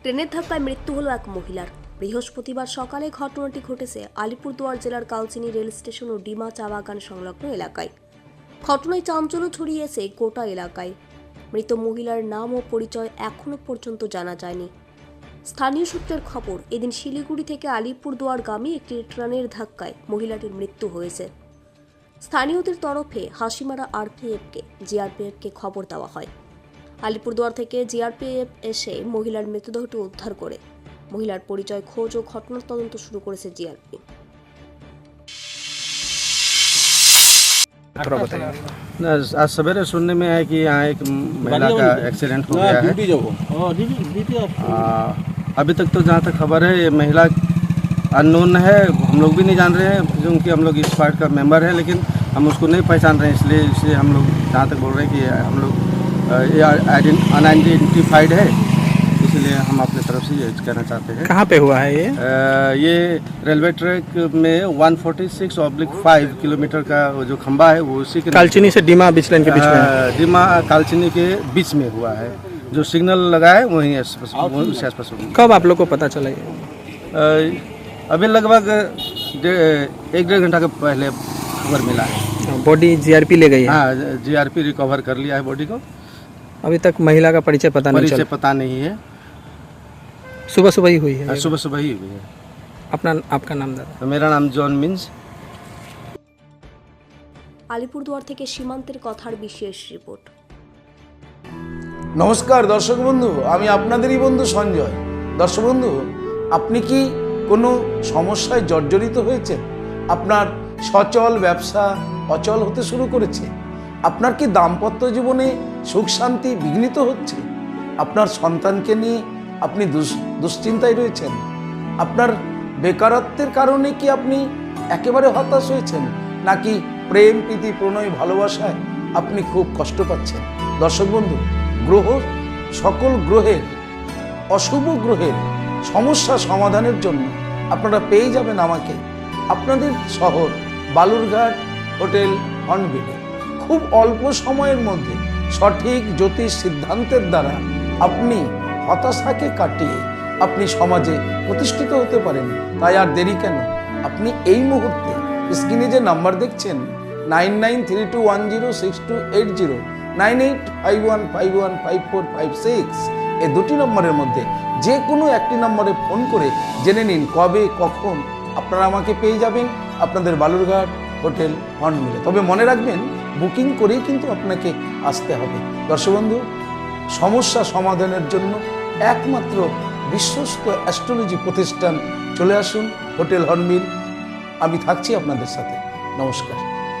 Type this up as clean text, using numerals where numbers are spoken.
ট্রেনের ধাক্কায় মৃত্যু হলো এক মহিলার। বৃহস্পতিবার সকালে ঘটনাটি ঘটেছে আলিপুরদুয়ার জেলার কালচিনি রেল স্টেশন ও ডিমা চা বাগান সংলগ্ন এলাকায়। ঘটনায় চাঞ্চল্য ছড়িয়েছে গোটা এলাকায়। মৃত মহিলার নাম ও পরিচয় এখনো পর্যন্ত জানা যায়নি। স্থানীয় সূত্রের খবর, এদিন শিলিগুড়ি থেকে আলিপুরদুয়ারগামী একটি ট্রেনের ধাক্কায় মহিলাটির মৃত্যু হয়েছে। স্থানীয়দের তরফে হাসিমারা জিআরপিএফকে খবর দেওয়া হয়। আলিপুরদুয়ার থেকে জিআরপিএফ এসে মহিলার মৃতদেহটি উদ্ধার করে মহিলার পরিচয় খোঁজ ও ঘটনার তদন্ত শুরু করেছে জিআরপি। आज सवेरे सुनने में आया कि यहाँ एक महिला का एक्सीडेंट हो गया है। अभी तक तो जहाँ तक खबर है ये महिला अननोन है, हम लोग भी नहीं जान रहे हैं क्योंकि हम लोग इस पार्ट का मेंबर है, लेकिन हम उसको नहीं पहचान रहे हैं। इसलिए हम लोग जहाँ तक बोल रहे हैं कि हम लोग ये अनआइडेंटिफाइड है, इसलिए हम अपनी तरफ से ये कहना चाहते हैं। कहाँ पे हुआ है ये रेलवे ट्रैक में 146/5 किलोमीटर का वो जो खंबा है वो उसी के कालचिनी से डीमा बीच लाइन के बीच में डीमा कालचिनी के बीच में हुआ है। जो सिग्नल लगा है वहीं उसी आसपास हुआ। कब आप लोग को पता चला ये? अभी लगभग 1-1.5 घंटा के पहले खबर मिला है। बॉडी जीआरपी ले गई है। हाँ, जीआरपी रिकवर कर लिया है बॉडी को। अभी तक महिला का परिचय पता नहीं चला। पता नहीं है। सुबह सुबह ही हुई है। सुबह ही हुई है। आपका नाम दादा? मेरा नाम जॉन मिन्स। আলিপুরদুয়ার থেকে সীমান্তের কথার বিশেষ রিপোর্ট। নমস্কার দর্শক বন্ধু, আমি আপনাদেরই বন্ধু সঞ্জয়। দর্শক বন্ধু, আপনি কি কোনো সমস্যায় জর্জরিত হয়েছেন? আপনার সচল ব্যবসা অচল হতে শুরু করেছে? আপনার কি দাম্পত্য জীবনে সুখ শান্তি বিঘ্নিত হচ্ছে? আপনার সন্তানকে নিয়ে আপনি দুশ্চিন্তায় রয়েছেন? আপনার বেকারত্বের কারণে কি আপনি একেবারে হতাশ হয়েছেন, নাকি প্রেম প্রীতি প্রণয় ভালোবাসায় আপনি খুব কষ্ট পাচ্ছেন? দর্শক বন্ধু, সকল গ্রহের অশুভ গ্রহের সমস্যা সমাধানের জন্য আপনারা পেয়ে যাবেন আমাকে আপনাদের শহর বালুরঘাট হোটেল হর্নবিলে। খুব অল্প সময়ের মধ্যে সঠিক জ্যোতিষ সিদ্ধান্তের দ্বারা আপনি হতাশাকে কাটিয়ে আপনি সমাজে প্রতিষ্ঠিত হতে পারেন। তাই আর দেরি কেন? আপনি এই মুহূর্তে স্ক্রিনে যে নাম্বার দেখছেন 9932106280, 9851515456, এই দুটি নম্বরের মধ্যে যে কোনো একটি নম্বরে ফোন করে জেনে নিন কবে কখন আপনারা আমাকে পেয়ে যাবেন আপনাদের বালুরঘাট হোটেল হর্নবিলে। তবে মনে রাখবেন, বুকিং করেই কিন্তু আপনাকে আসতে হবে। দর্শক বন্ধু, সমস্যা সমাধানের জন্য একমাত্র বিশ্বস্ত অ্যাস্ট্রোলজি প্রতিষ্ঠান চলে আসুন হোটেল হর্নবিল। আমি থাকছি আপনাদের সাথে। নমস্কার।